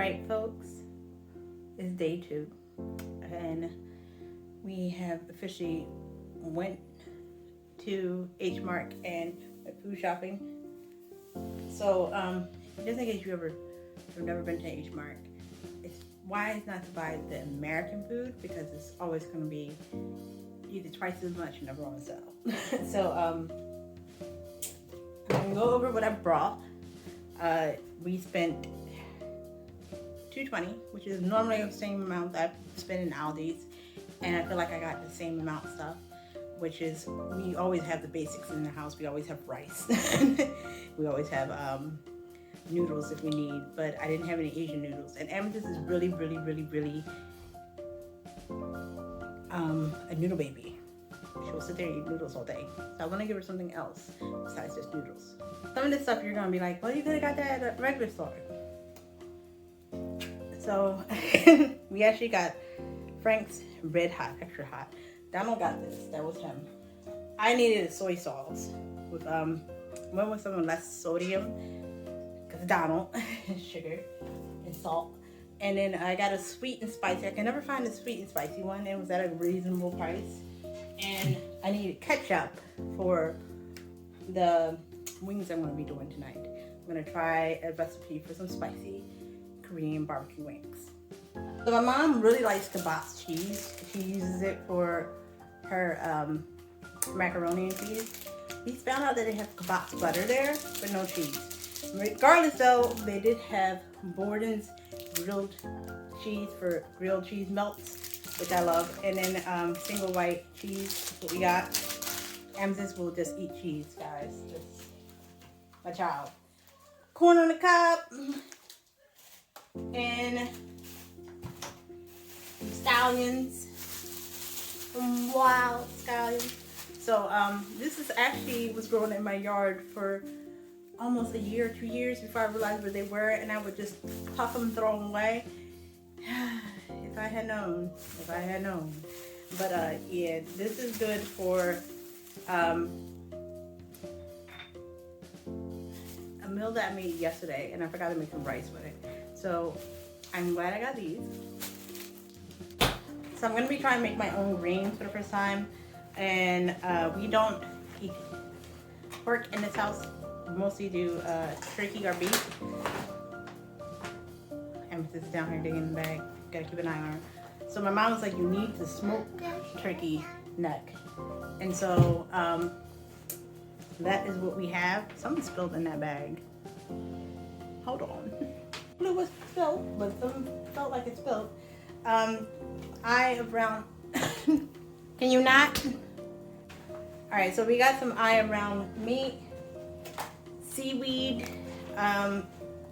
Alright folks, it's day 2 and we have officially went to H Mart and went food shopping. So just in case you have never been to H Mart, it's wise not to buy the American food because it's always going to be either twice as much or never on sale. So I'm going to go over what I brought. We spent $2.20, which is normally the same amount that I spend in Aldi's, and I feel like I got the same amount of stuff, which is we always have the basics in the house. We always have rice. We always have noodles if we need, but I didn't have any Asian noodles. And Amethyst is really a noodle baby. She'll sit there and eat noodles all day. So I want to give her something else besides just noodles. Some of this stuff you're going to be like, well, you could have got that at a regular store. So we actually got Frank's Red Hot, extra hot. Donald got this, that was him. I needed a soy sauce with one with some less sodium, because Donald, sugar and salt. And then I got a sweet and spicy. I can never find a sweet and spicy one. It was at a reasonable price. And I needed ketchup for the wings I'm going to be doing tonight. I'm going to try a recipe for some spicy Korean barbecue wings. So my mom really likes kibas cheese. She uses it for her macaroni and cheese. We found out that they have kibas butter there, but no cheese. Regardless though, they did have Borden's grilled cheese for grilled cheese melts, which I love. And then single white cheese, what we got. Amethyst will just eat cheese, guys. Just my child. Corn on the cob. And Scallions, some wild Scallions. So this is actually was growing in my yard for almost a year, 2 years before I realized where they were, and I would just puff them, throw them away. If I had known. But yeah, this is good for a meal that I made yesterday, and I forgot to make some rice with it. So I'm glad I got these. So I'm going to be trying to make my own greens for the first time. And we don't eat pork in this house. We mostly do turkey or beef. Amethyst is down here digging in the bag. Gotta keep an eye on her. So my mom was like, you need to smoke turkey neck. And so that is what we have. Something spilled in that bag. Hold on. It was spilled, but some felt like it spilled. Eye of brown. Can you not? Alright, so we got some eye of brown meat, seaweed,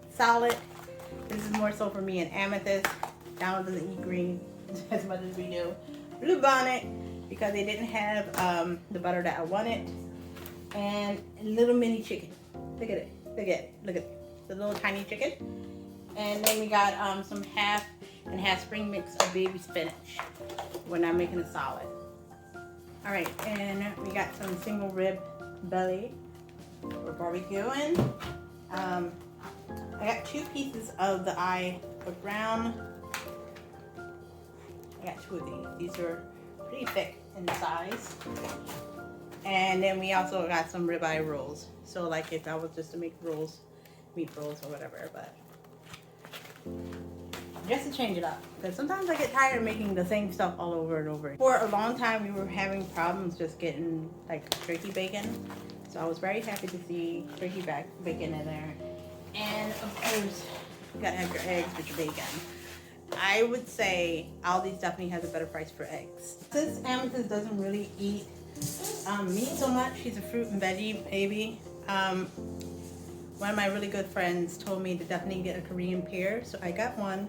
salad. This is more so for me and Amethyst. Donald doesn't eat green as much as we do. Blue bonnet, because they didn't have the butter that I wanted. And a little mini chicken. Look at it. Look at it. Look at it. The little tiny chicken. And then we got some half and half spring mix of baby spinach when I'm making a salad. Alright, and we got some single rib belly for barbecuing. I got 2 pieces of the eye of brown. I got 2 of these. These are pretty thick in size. And then we also got some ribeye rolls. So like if I was just to make rolls, meat rolls or whatever, but just to change it up, because sometimes I get tired of making the same stuff all over and over. For a long time we were having problems just getting like turkey bacon, so I was very happy to see turkey bacon in there. And of course you gotta have your eggs with your bacon. I would say Aldi's definitely has a better price for eggs. Since Amethyst doesn't really eat meat so much, she's a fruit and veggie baby. One of my really good friends told me to definitely get a Korean pear, so I got one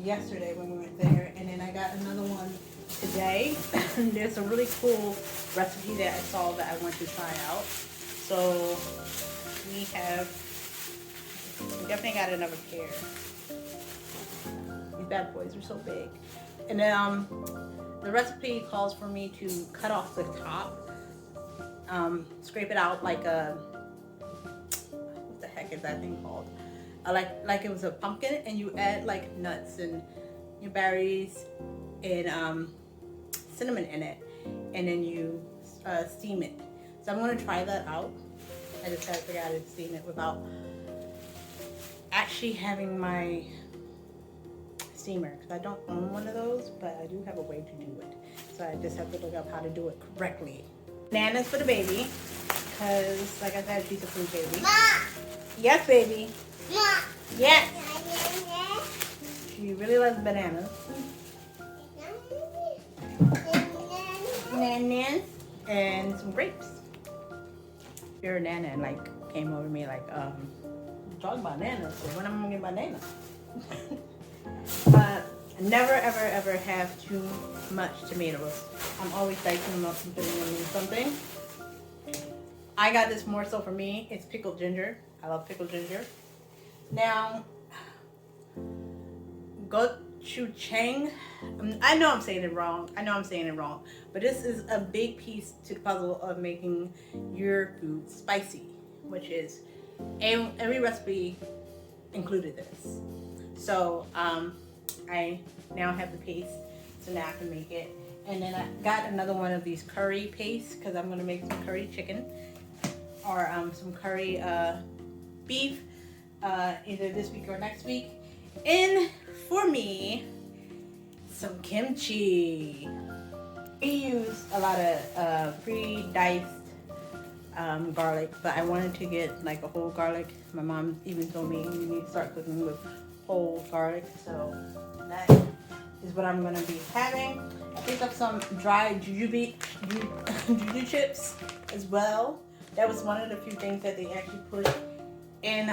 yesterday when we went there, and then I got another one today. There's a really cool recipe that I saw that I want to try out. So we definitely got another pear. These bad boys are so big. And then the recipe calls for me to cut off the top, scrape it out like a, what the heck is that thing called? like it was a pumpkin, and you add like nuts and your berries and cinnamon in it, and then you steam it. So I'm gonna try that out. I just gotta figure out how to steam it without actually having my steamer, because I don't own one of those, but I do have a way to do it. So I just have to look up how to do it correctly. Bananas for the baby, because like I said, she's a food baby. Ma! Yes, baby. Ma! Yes. She really loves bananas. Bananas and some grapes. Your nana like came over to me like, talking about bananas, so when am I gonna get bananas? Never ever ever have too much tomatoes. I'm always dicing them up and putting them in something. I got this more so for me. It's pickled ginger. I love pickled ginger. Now, gochujang. I know I'm saying it wrong. But this is a big piece to the puzzle of making your food spicy, which is every recipe included this. So I now have the paste, so now I can make it. And then I got another one of these curry pastes because I'm gonna make some curry chicken or some curry beef either this week or next week. And for me, some kimchi. We use a lot of pre-diced garlic, but I wanted to get like a whole garlic. My mom even told me you need to start cooking with whole garlic, so that is what I'm gonna be having. I picked up some dried juju chips as well. That was one of the few things that they actually put in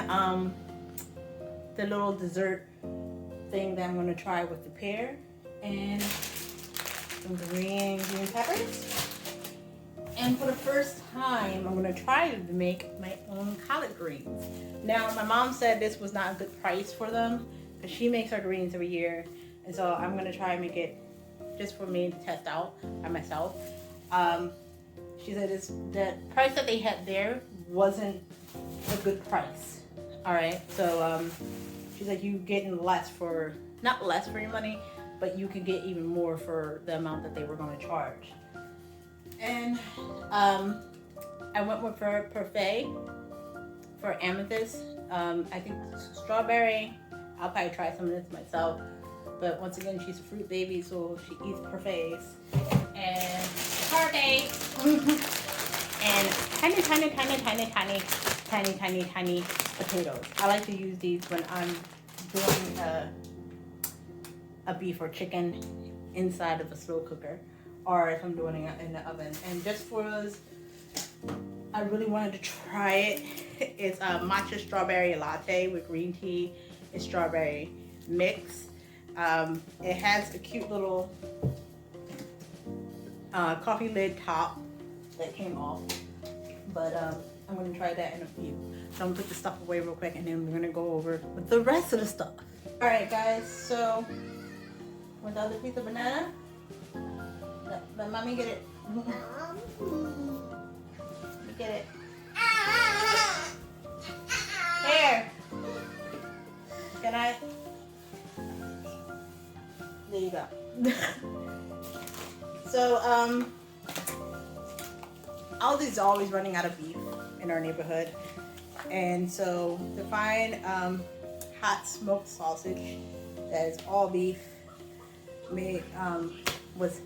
the little dessert thing that I'm gonna try with the pear, and some green peppers. And for the first time, I'm gonna try to make my own collard greens. Now, my mom said this was not a good price for them because she makes her greens every year. And so I'm gonna try and make it just for me to test out by myself. She said the price that they had there wasn't a good price. All right, so she's like, you getting less for, not less for your money, but you can get even more for the amount that they were gonna charge. And I went with her parfait for amethyst. I think strawberry. I'll probably try some of this myself. But once again, she's a fruit baby, so she eats parfaits. And parfait. And tiny potatoes. I like to use these when I'm doing a beef or chicken inside of a slow cooker, or if I'm doing it in the oven. And just for us, I really wanted to try it. It's a matcha strawberry latte with green tea and strawberry mix. It has a cute little coffee lid top that came off, but I'm going to try that in a few. So I'm going to put the stuff away real quick, and then we're going to go over with the rest of the stuff. Alright guys, so with the other piece of banana, let mommy get it. Let me get it. Here. Can I? There you go. So, Aldi's always running out of beef in our neighborhood. And so to find hot smoked sausage that is all beef made I was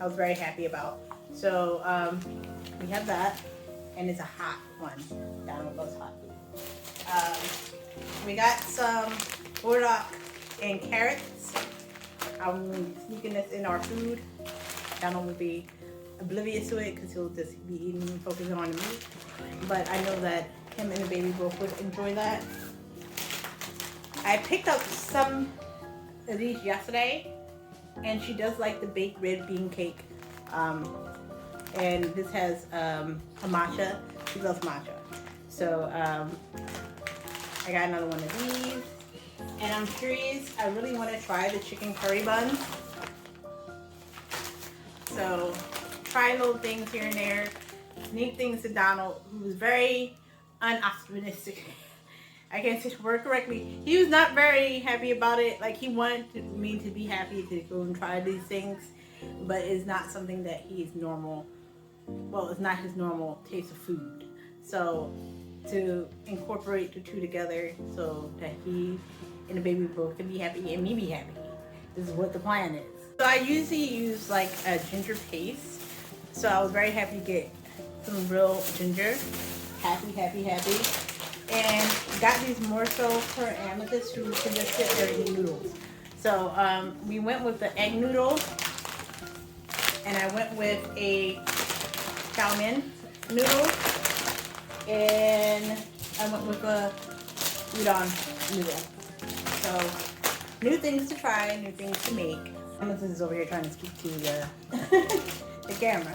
very happy about. So we have that, and it's a hot one. Donald loves hot food. We got some burdock and carrots. I'm sneaking this in our food. Donald will be oblivious to it because he'll just be eating and focusing on the meat. But I know that him and the baby both would enjoy that. I picked up some of these yesterday, and she does like the baked red bean cake. And this has a matcha. She loves matcha. So I got another one of these. And I'm curious, I really want to try the chicken curry buns. So try little things here and there. Neat things to Donald, who was very unoptimistic I can't say the word correctly. He was not very happy about it. Like, he wanted me to be happy to go and try these things, but it's not something that he's normal. Well, it's not his normal taste of food. So to incorporate the two together so that he and the baby both can be happy and me be happy. This is what the plan is. So I usually use like a ginger paste. So I was very happy to get some real ginger. Happy. And got these morsel per amethyst who can just sit there and eat noodles. So we went with the egg noodle, and I went with a Scallions noodle, and I went with a udon noodle. So new things to try, new things to make. Amethyst is over here trying to speak to the the camera.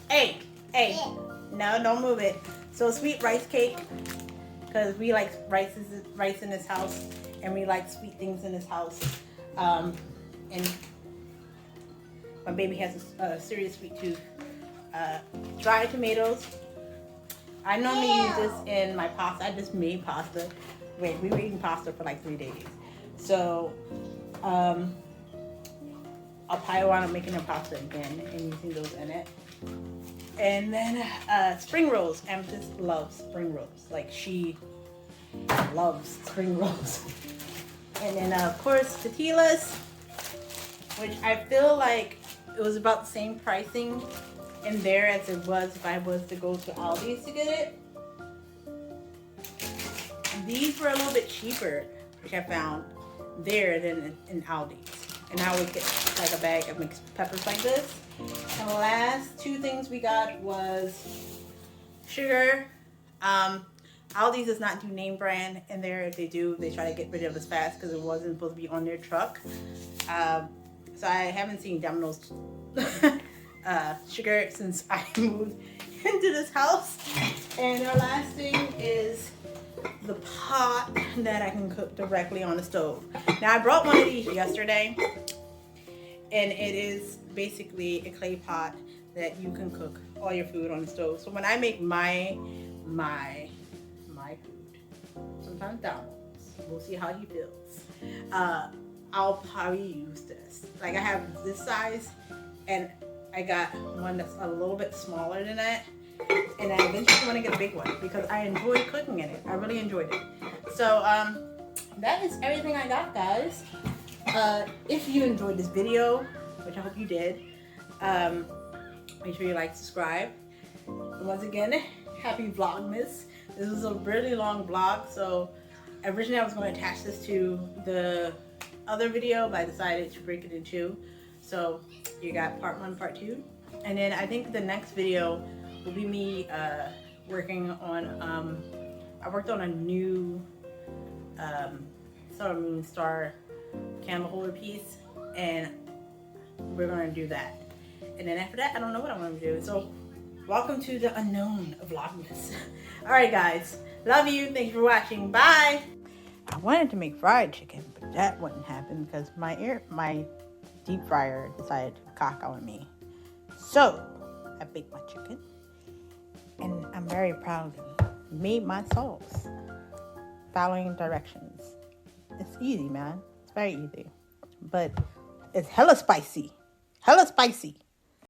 Hey, no, don't move it. So sweet rice cake. Because we like rice in this house, and we like sweet things in this house. And my baby has a serious sweet tooth. Dried tomatoes. I normally use this in my pasta. I just made pasta. Wait, we were eating pasta for like 3 days. So I'll pile on making a pasta again and using those in it. And then spring rolls. Amethyst loves spring rolls. Like, she loves spring rolls. And then of course tequilas, which I feel like it was about the same pricing in there as it was if I was to go to Aldi's to get it. These were a little bit cheaper, which I found there than in Aldi's. And I would get like a bag of mixed peppers like this. And the last two things we got was sugar. Aldi's does not do name brand in there. If they do, they try to get rid of it fast because it wasn't supposed to be on their truck. So I haven't seen Domino's sugar since I moved into this house. And our last thing is the pot that I can cook directly on the stove. Now, I brought one of these yesterday, and it is basically a clay pot that you can cook all your food on the stove. So when I make my food, sometimes Donald's, we'll see how he feels, I'll probably use this. Like, I have this size, and I got one that's a little bit smaller than that, and I eventually want to get a big one because I enjoyed cooking in it. I really enjoyed it. So that is everything I got, guys. If you enjoyed this video, which I hope you did, make sure you like, subscribe. And once again, happy vlogmas. This was a really long vlog, so originally I was going to attach this to the other video, but I decided to break it in two. So you got part 1, part 2, and then I think the next video will be me working on I worked on a new Sun Moon Star candle holder piece, and we're gonna do that. And then after that, I don't know what I'm gonna do. So welcome to the unknown of vlogmas. All right, guys, love you. Thanks for watching. Bye. I wanted to make fried chicken, but that wouldn't happen because my deep fryer decided to cock on me. So I baked my chicken, and I'm very proud of made my sauce following directions. It's easy, man. It's very easy, but it's hella spicy.